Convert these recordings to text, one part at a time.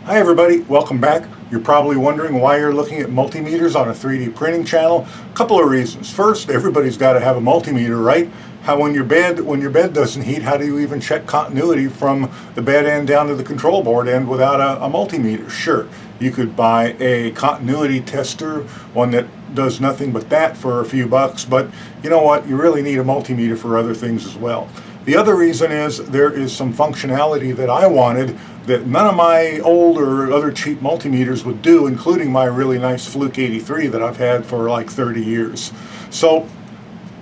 Hi everybody, welcome back. You're probably wondering why you're looking at multimeters on a 3D printing channel. A couple of reasons. First, everybody's got to have a multimeter, right? When your bed doesn't heat, how do you even check continuity from the bed end down to the control board end without a multimeter? Sure, you could buy a continuity tester, one that does nothing but that for a few bucks, but you know what? You really need a multimeter for other things as well. The other reason is there is some functionality that I wanted that none of my old or other cheap multimeters would do, including my really nice Fluke 83 that I've had for like 30 years. So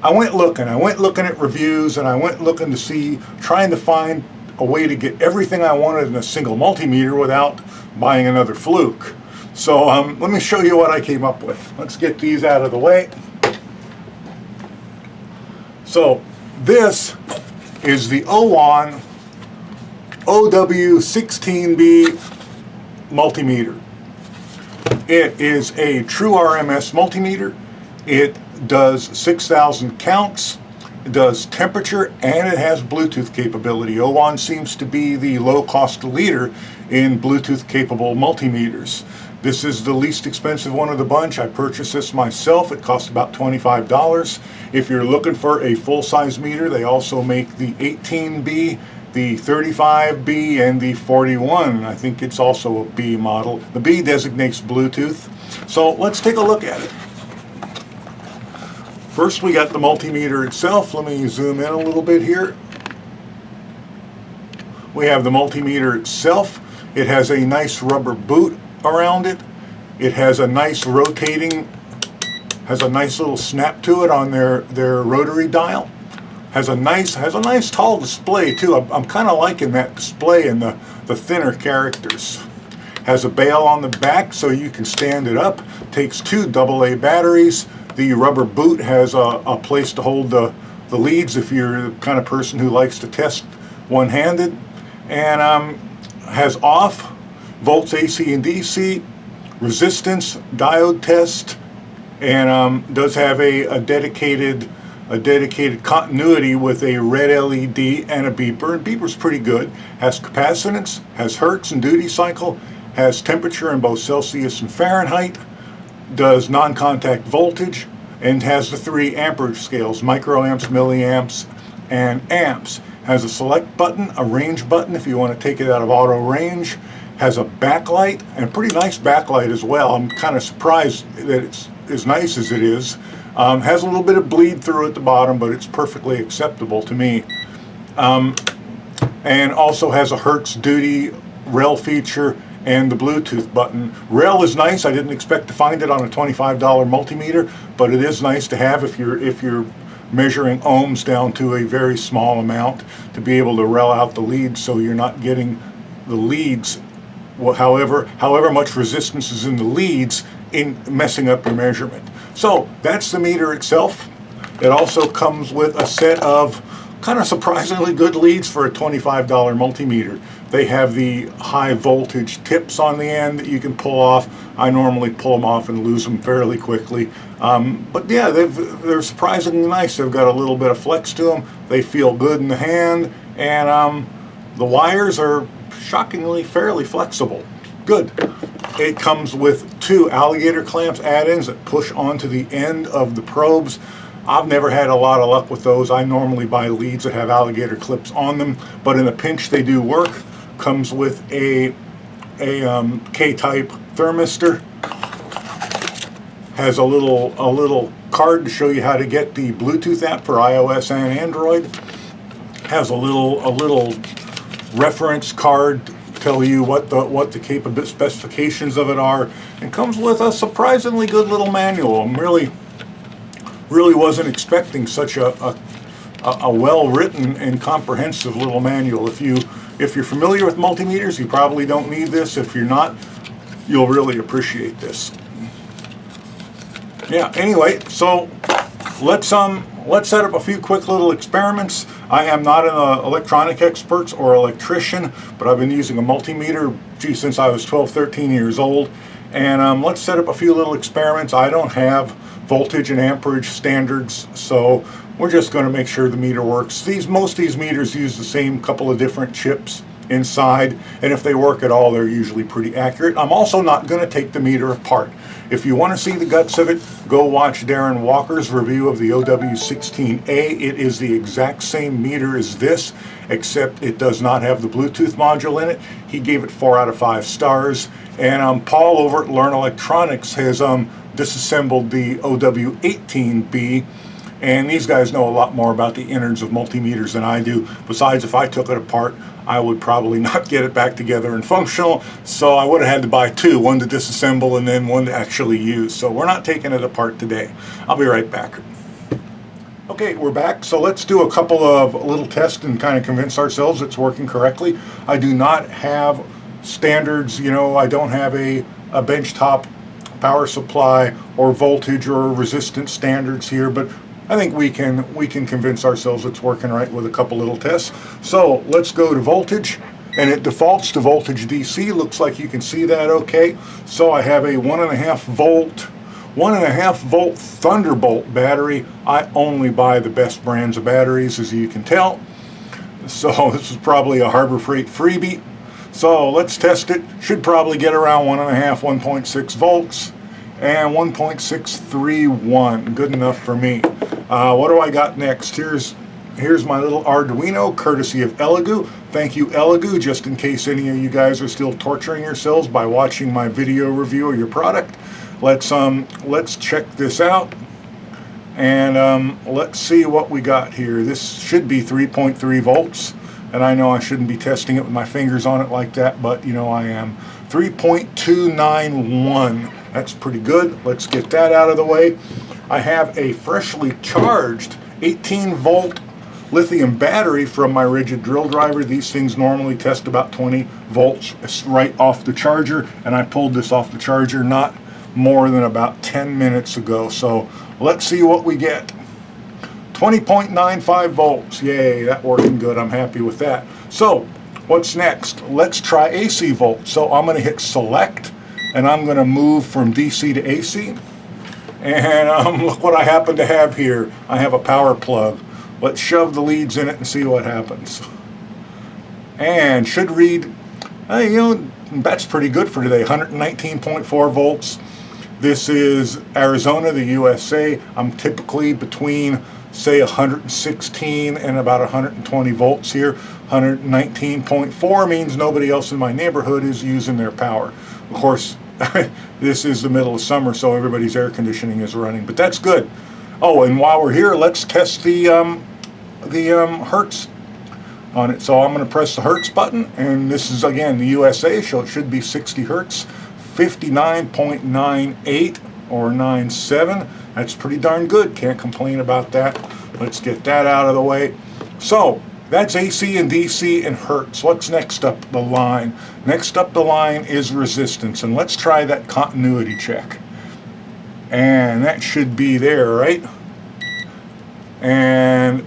I went looking at reviews, and I went looking to see, trying to find a way to get everything I wanted in a single multimeter without buying another Fluke. So let me show you what I came up with. Let's get these out of the way. So this is the Owon OW16B Multimeter. It is a true RMS multimeter. It does 6,000 counts, it does temperature, and it has Bluetooth capability. Owon seems to be the low-cost leader in Bluetooth-capable multimeters. This is the least expensive one of the bunch. I purchased this myself. It cost about $25. If you're looking for a full-size meter, they also make the 18B, the 35B, and the 41. I think it's also a B model. The B designates Bluetooth. So let's take a look at it. First, we got the multimeter itself. Let me zoom in a little bit here. We have the multimeter itself. It has a nice rubber boot around it. It has a nice rotating, has a nice little snap to it on their rotary dial. Has a nice tall display too. I'm kind of liking that display and the thinner characters. Has a bail on the back so you can stand it up. Takes two AA batteries. The rubber boot has a place to hold the leads if you're the kind of person who likes to test one-handed. And has off, volts AC and DC, resistance, diode test, and does have a dedicated continuity with a red LED and a beeper. And beeper's pretty good. Has capacitance, has hertz and duty cycle, has temperature in both Celsius and Fahrenheit, does non-contact voltage, and has the three amperage scales: microamps, milliamps, and amps. Has a select button, a range button if you want to take it out of auto range. Has a backlight, and pretty nice backlight as well. I'm kind of surprised that it's as nice as it is. Has a little bit of bleed through at the bottom, but it's perfectly acceptable to me. And also has a hertz duty rel feature and the Bluetooth button. Rel is nice. I didn't expect to find it on a $25 multimeter, but it is nice to have if you're measuring ohms down to a very small amount, to be able to rel out the leads so you're not getting the leads, however much resistance is in the leads, in messing up your measurement. So that's the meter itself. It also comes with a set of kind of surprisingly good leads for a $25 multimeter. They have the high voltage tips on the end that you can pull off. I normally pull them off and lose them fairly quickly. But yeah, they're surprisingly nice. They've got a little bit of flex to them. They feel good in the hand, and the wires are shockingly fairly flexible. Good. It comes with two alligator clamps add-ins that push onto the end of the probes. I've never had a lot of luck with those. I normally buy leads that have alligator clips on them, but in a pinch they do work. Comes with a K-type thermistor. Has a little card to show you how to get the Bluetooth app for iOS and Android. Has a little reference card to tell you what the specifications of it are, and comes with a surprisingly good little manual. I'm really wasn't expecting such a well-written and comprehensive little manual. If you're familiar with multimeters, you probably don't need this. If you're not, you'll really appreciate this. Yeah, anyway, so let's set up a few quick little experiments. I am not an electronic expert or electrician, but I've been using a multimeter since I was 12, 13 years old. And let's set up a few little experiments. I don't have voltage and amperage standards, so we're just going to make sure the meter works. Most of these meters use the same couple of different chips inside, and if they work at all, they're usually pretty accurate. I'm also not going to take the meter apart. If you want to see the guts of it, go watch Darren Walker's review of the OW16A. It is the exact same meter as this, except it does not have the Bluetooth module in it. He gave it 4 out of 5 stars. And Paul over at Learn Electronics has disassembled the OW18B. And these guys know a lot more about the innards of multimeters than I do. Besides, if I took it apart, I would probably not get it back together and functional. So I would have had to buy 2, one to disassemble and then one to actually use. So we're not taking it apart today. I'll be right back. Okay, we're back. So let's do a couple of little tests and kind of convince ourselves it's working correctly. I do not have standards, you know, I don't have a benchtop power supply or voltage or resistance standards here, but I think we can convince ourselves it's working right with a couple little tests. So let's go to voltage, and it defaults to voltage DC. Looks like you can see that okay. So I have a 1.5 volt Thunderbolt battery. I only buy the best brands of batteries, as you can tell. So this is probably a Harbor Freight freebie. So let's test it. Should probably get around 1.6 volts. And 1.631, good enough for me. What do I got next? Here's my little Arduino, courtesy of Elegoo. Thank you, Elegoo, just in case any of you guys are still torturing yourselves by watching my video review of your product. Let's check this out, and let's see what we got here. This should be 3.3 volts, and I know I shouldn't be testing it with my fingers on it like that, but you know I am. 3.291. That's pretty good. Let's get that out of the way. I have a freshly charged 18 volt lithium battery from my rigid drill driver. These things normally test about 20 volts right off the charger, and I pulled this off the charger not more than about 10 minutes ago. So let's see what we get. 20.95 volts. Yay, that working good. I'm happy with that. So what's next? Let's try AC volts. So I'm going to hit select, and I'm going to move from DC to AC. And look what I happen to have here. I have a power plug. Let's shove the leads in it and see what happens. And should read, you know, that's pretty good for today. 119.4 volts. This is Arizona, the USA. I'm typically between, say, 116 and about 120 volts here. 119.4 means nobody else in my neighborhood is using their power. Of course, this is the middle of summer, so everybody's air conditioning is running, but that's good. Oh, and while we're here, let's test the hertz on it. So I'm going to press the hertz button, and this is again the USA, so it should be 60 hertz, 59.98 or 97. That's pretty darn good. Can't complain about that. Let's get that out of the way. So that's AC and DC and hertz. What's next up the line? Next up the line is resistance, and let's try that continuity check. And that should be there, right? And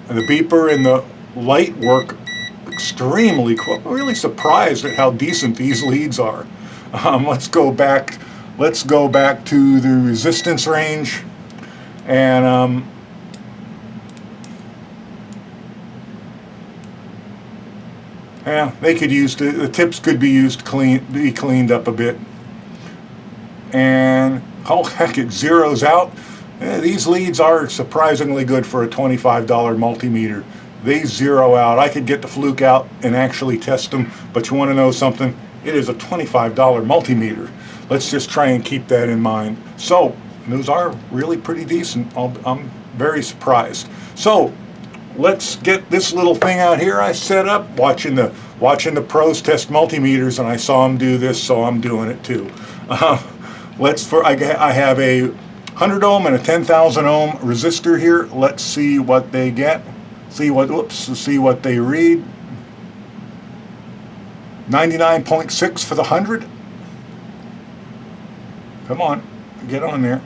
the beeper and the light work extremely quick. I'm really surprised at how decent these leads are. Let's go back to the resistance range, and yeah, they could use the tips could be used be cleaned up a bit. And oh heck, it zeroes out. These leads are surprisingly good for a $25 multimeter. They zero out. I could get the fluke out and actually test them, but you want to know something? It is a $25 multimeter. Let's just try and keep that in mind. So those are really pretty decent. I'm very surprised. So let's get this little thing out here I set up, watching the pros test multimeters, and I saw them do this, so I'm doing it too. I have a 100 ohm and a 10,000 ohm resistor here. Let's see what they get. See what they read. 99.6 for the 100. Come on, get on there.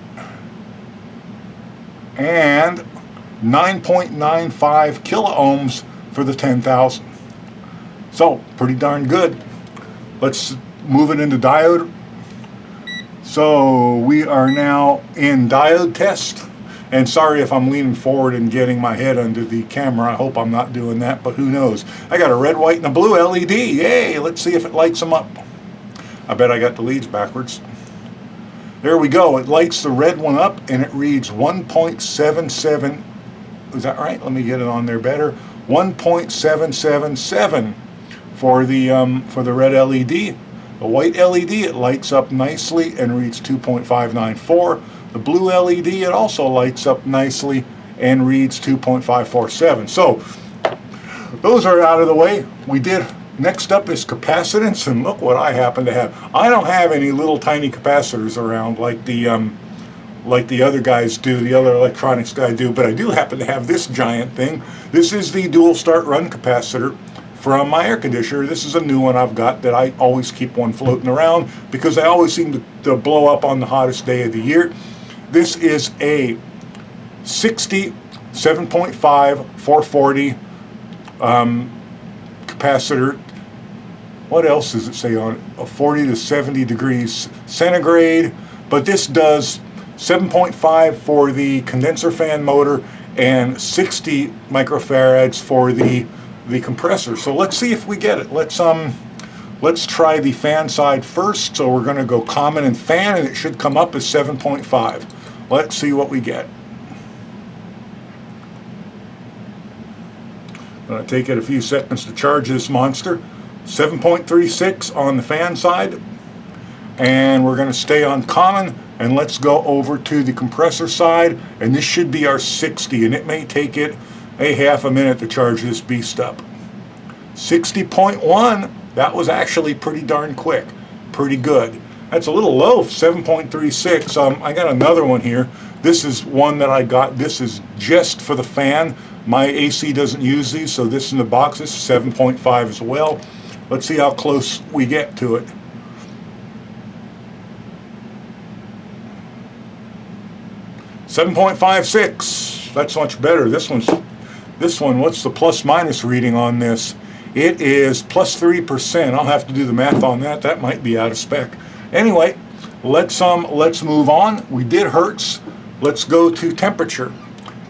And 9.95 kilo ohms for the 10,000. So pretty darn good. Let's move it into diode. So we are now in diode test, And sorry if I'm leaning forward and getting my head under the camera. I hope I'm not doing that, but who knows. I got a red, white, and a blue LED. Yay! Let's see if it lights them up. I bet I got the leads backwards. There we go. It lights the red one up, and it reads 1.77. Is that right? Let me get it on there better. 1.777 for the red LED. The white LED, it lights up nicely and reads 2.594. The blue LED, it also lights up nicely and reads 2.547. So those are out of the way. Next up is capacitance, and look what I happen to have. I don't have any little tiny capacitors around like the other guys do, the other electronics guy do, but I do happen to have this giant thing. This is the dual start run capacitor from my air conditioner. This is a new one I've got that I always keep one floating around because they always seem to blow up on the hottest day of the year. This is a 60, 7.5, 440 capacitor. What else does it say on it? 40 to 70 degrees centigrade, but this does 7.5 for the condenser fan motor and 60 microfarads for the compressor. So let's see if we get it. Let's try the fan side first. So we're going to go common and fan, and it should come up as 7.5. Let's see what we get. Going to take it a few seconds to charge this monster. 7.36 on the fan side, and we're going to stay on common, and let's go over to the compressor side, and this should be our 60, and it may take it a half a minute to charge this beast up. 60.1, that was actually pretty darn quick, pretty good. That's a little low, 7.36. I got another one here. This is one that I got. This is just for the fan. My AC doesn't use these, so this in the box is 7.5 as well. Let's see how close we get to it. $7.56. That's much better. This one, what's the plus minus reading on this? It is plus 3%. I'll have to do the math on that. That might be out of spec. Anyway, let's move on. We did hertz. Let's go to temperature.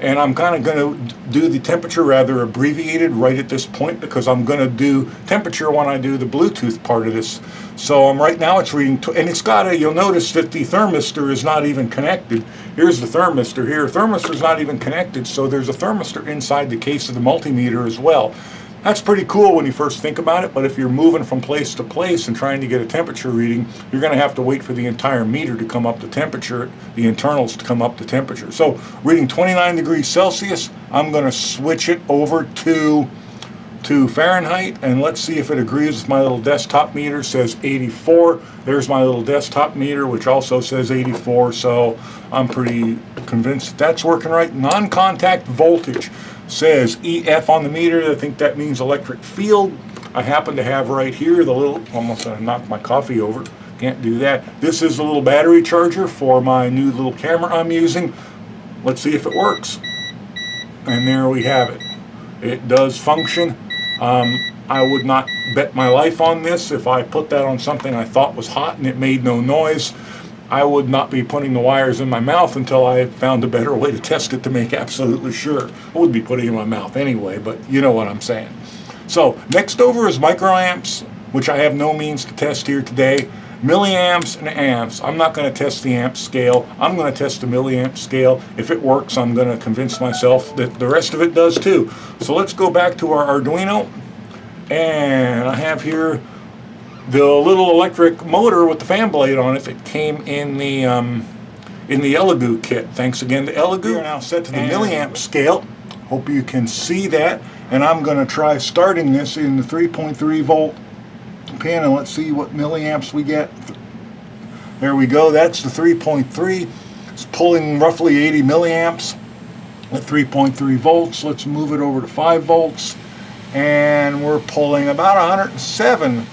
And I'm kind of going to do the temperature rather abbreviated right at this point because I'm going to do temperature when I do the Bluetooth part of this. So right now it's reading, and it's got you'll notice that the thermistor is not even connected. Here's the thermistor here. Thermistor is not even connected, so there's a thermistor inside the case of the multimeter as well. That's pretty cool when you first think about it, but if you're moving from place to place and trying to get a temperature reading, you're going to have to wait for the entire meter to come up to temperature, the internals to come up to temperature. So reading 29 degrees Celsius, I'm going to switch it over to Fahrenheit, and let's see if it agrees with my little desktop meter. It says 84. There's my little desktop meter, which also says 84, so I'm pretty convinced that's working right. Non-contact voltage says EF on the meter. I think that means electric field. I happen to have right here the little, almost knocked my coffee over, can't do that. This is the little battery charger for my new little camera I'm using. Let's see if it works. And there we have it. It does function. I would not bet my life on this. If I put that on something I thought was hot and it made no noise, I would not be putting the wires in my mouth until I found a better way to test it to make absolutely sure. I would be putting it in my mouth anyway, but you know what I'm saying. So next over is microamps, which I have no means to test here today. Milliamps and amps. I'm not going to test the amp scale. I'm going to test the milliamp scale. If it works, I'm going to convince myself that the rest of it does too. So let's go back to our Arduino, and I have here the little electric motor with the fan blade on it that came in the Elegoo kit. Thanks again to Elegoo. We're now set to the milliamp scale. Hope you can see that. And I'm going to try starting this in the 3.3 volt pin, and let's see what milliamps we get. There we go. That's the 3.3. It's pulling roughly 80 milliamps at 3.3 volts. Let's move it over to 5 volts, and we're pulling about 107.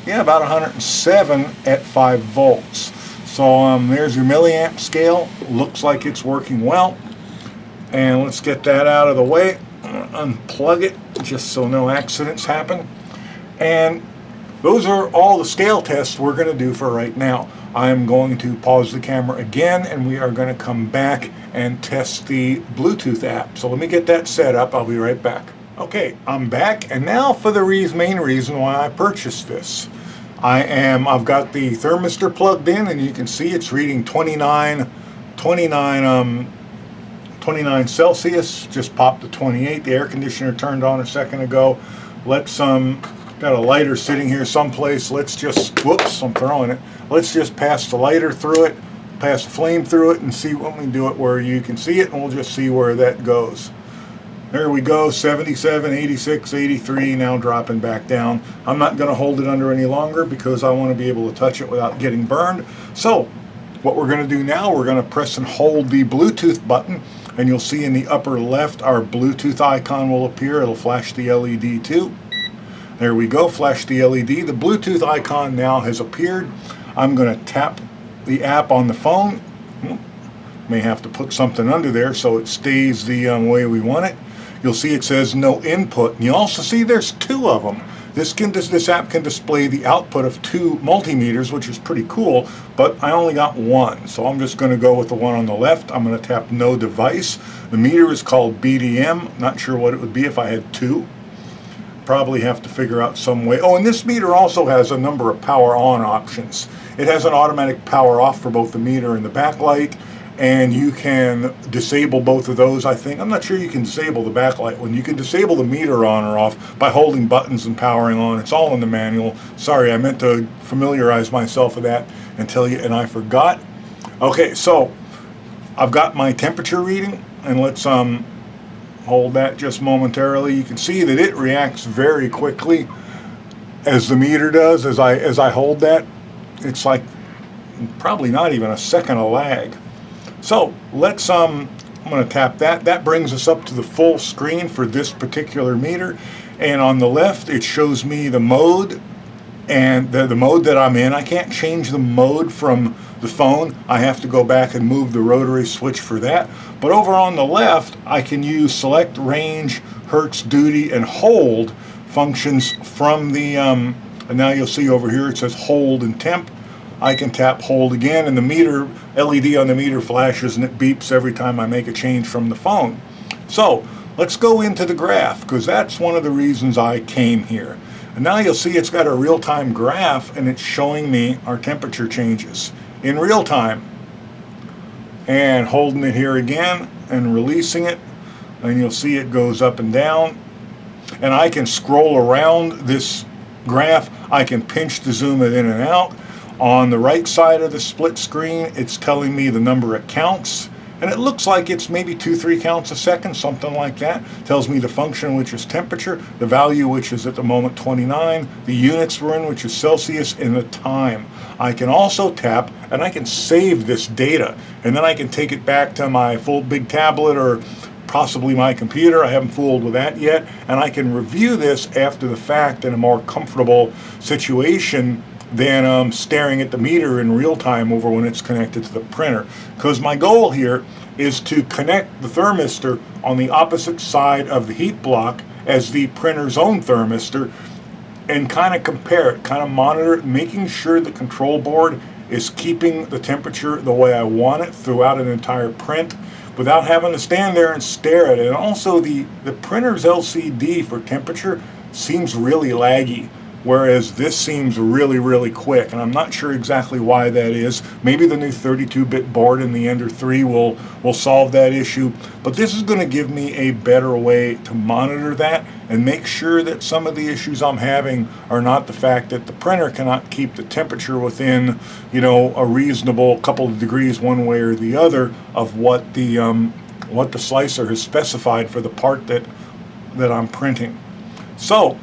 Yeah, about 107 at 5 volts. So there's your milliamp scale. Looks like it's working well. And let's get that out of the way. Unplug it just so no accidents happen. And those are all the scale tests we're going to do for right now. I'm going to pause the camera again, and we are going to come back and test the Bluetooth app. So let me get that set up. I'll be right back. Okay, I'm back, and now for the main reason why I purchased this. I've got the thermistor plugged in, and you can see it's reading 29 Celsius. Just popped to 28. The air conditioner turned on a second ago. Let's got a lighter sitting here someplace. Let's just, whoops, I'm throwing it. Let's just pass the lighter through it, pass the flame through it, and see when we do it where you can see it, and we'll just see where that goes. There we go, 77, 86, 83, now dropping back down. I'm not going to hold it under any longer because I want to be able to touch it without getting burned. So what we're going to do now, we're going to press and hold the Bluetooth button, and you'll see in the upper left our Bluetooth icon will appear. It'll flash the LED too. There we go, flash the LED. The Bluetooth icon now has appeared. I'm going to tap the app on the phone. May have to put something under there so it stays the way we want it. You'll see it says no input. And you also see there's two of them. This app can display the output of two multimeters, which is pretty cool, but I only got one. So I'm just going to go with the one on the left. I'm going to tap no device. The meter is called BDM. Not sure what it would be if I had two. Probably have to figure out some way. Oh, and this meter also has a number of power on options. It has an automatic power off for both the meter and the backlight, and you can disable both of those, I think. I'm not sure you can disable the backlight one. You can disable the meter on or off by holding buttons and powering on. It's all in the manual. Sorry, I meant to familiarize myself with that and tell you, and I forgot. Okay, so I've got my temperature reading, and let's hold that just momentarily. You can see that it reacts very quickly as the meter does. As I hold that, it's like probably not even a second of lag. So let's I'm going to tap that. That brings us up to the full screen for this particular meter, and on the left it shows me the mode and the mode that I'm in. I can't change the mode from the phone. I have to go back and move the rotary switch for that. But over on the left, I can use select, range, hertz, duty, and hold functions from the, and now you'll see over here it says hold and temp. I can tap hold again, and the meter, LED on the meter flashes and it beeps every time I make a change from the phone. So let's go into the graph, because that's one of the reasons I came here. And now you'll see it's got a real-time graph, and it's showing me our temperature changes in real time. And holding it here again and releasing it, and you'll see it goes up and down. And I can scroll around this graph. I can pinch to zoom it in and out. On the right side of the split screen, it's telling me the number of counts, and it looks like it's maybe 2-3 counts a second, something like that. Tells me the function, which is temperature, the value, which is at the moment 29, the units we're in, which is Celsius, and the time. I can also tap, and I can save this data, and then I can take it back to my full big tablet or possibly my computer. I haven't fooled with that yet, and I can review this after the fact in a more comfortable situation than staring at the meter in real time over when it's connected to the printer. Because my goal here is to connect the thermistor on the opposite side of the heat block as the printer's own thermistor, and kind of compare it, kind of monitor it, making sure the control board is keeping the temperature the way I want it throughout an entire print without having to stand there and stare at it. And also the printer's LCD for temperature seems really laggy, whereas this seems really, really quick, and I'm not sure exactly why that is. Maybe the new 32-bit board in the Ender 3 will solve that issue, but this is going to give me a better way to monitor that and make sure that some of the issues I'm having are not the fact that the printer cannot keep the temperature within, you know, a reasonable couple of degrees one way or the other of what the slicer has specified for the part that I'm printing. So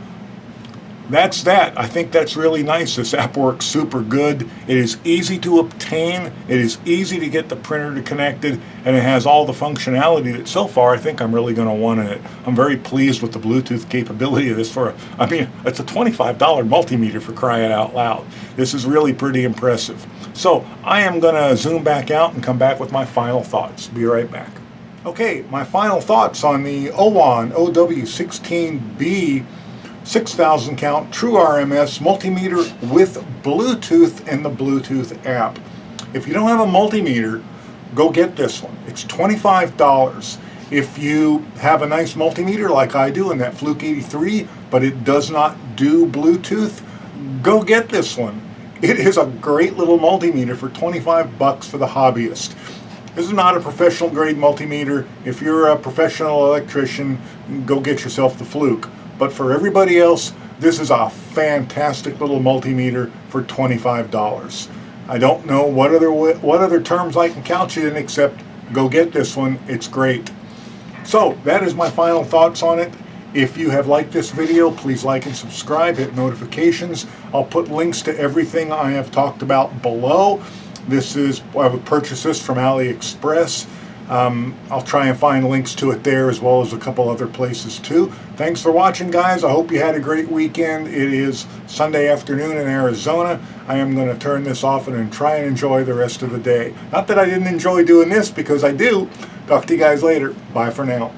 that's that. I think that's really nice. This app works super good. It is easy to obtain. It is easy to get the printer to connected, and it has all the functionality that so far I think I'm really going to want in it. I'm very pleased with the Bluetooth capability of this it's a $25 multimeter, for crying out loud. This is really pretty impressive. So I am going to zoom back out and come back with my final thoughts. Be right back. Okay, my final thoughts on the Owon OW16B 6,000 count true RMS multimeter with Bluetooth and the Bluetooth app. If you don't have a multimeter, go get this one. It's $25. If you have a nice multimeter like I do in that Fluke 83, but it does not do Bluetooth, go get this one. It is a great little multimeter for 25 bucks for the hobbyist. This is not a professional grade multimeter. If you're a professional electrician, go get yourself the Fluke. But for everybody else, this is a fantastic little multimeter for $25. I don't know what other terms I can couch it in except go get this one. It's great. So that is my final thoughts on it. If you have liked this video, please like and subscribe, hit notifications. I'll put links to everything I have talked about below. I would purchase this from AliExpress. I'll try and find links to it there as well as a couple other places too. Thanks for watching, guys. I hope you had a great weekend. It is Sunday afternoon in Arizona. I am going to turn this off and try and enjoy the rest of the day. Not that I didn't enjoy doing this, because I do. Talk to you guys later. Bye for now.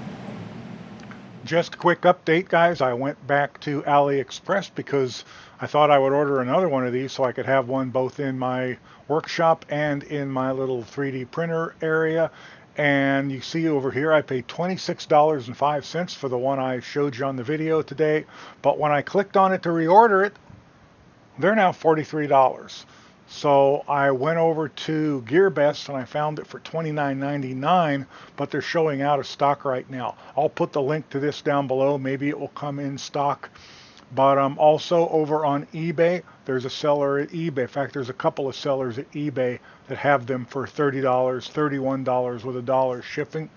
Just a quick update, guys. I went back to AliExpress because I thought I would order another one of these so I could have one both in my workshop and in my little 3D printer area. And you see over here I paid $26.05 for the one I showed you on the video today. But when I clicked on it to reorder it, they're now $43. So I went over to GearBest and I found it for $29.99, but they're showing out of stock right now. I'll put the link to this down below. Maybe it will come in stock. But also over on eBay, there's a seller at eBay. In fact, there's a couple of sellers at eBay that have them for $30, $31 with $1 shipping.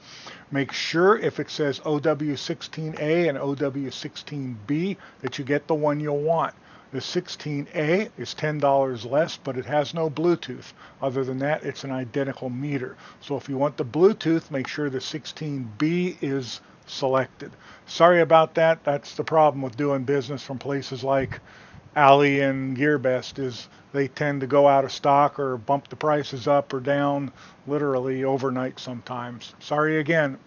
Make sure if it says OW16A and OW16B that you get the one you'll want. The 16A is $10 less, but it has no Bluetooth. Other than that, it's an identical meter. So if you want the Bluetooth, make sure the 16B is selected. Sorry about that. That's the problem with doing business from places like Ali and GearBest, is they tend to go out of stock or bump the prices up or down literally overnight sometimes. Sorry again.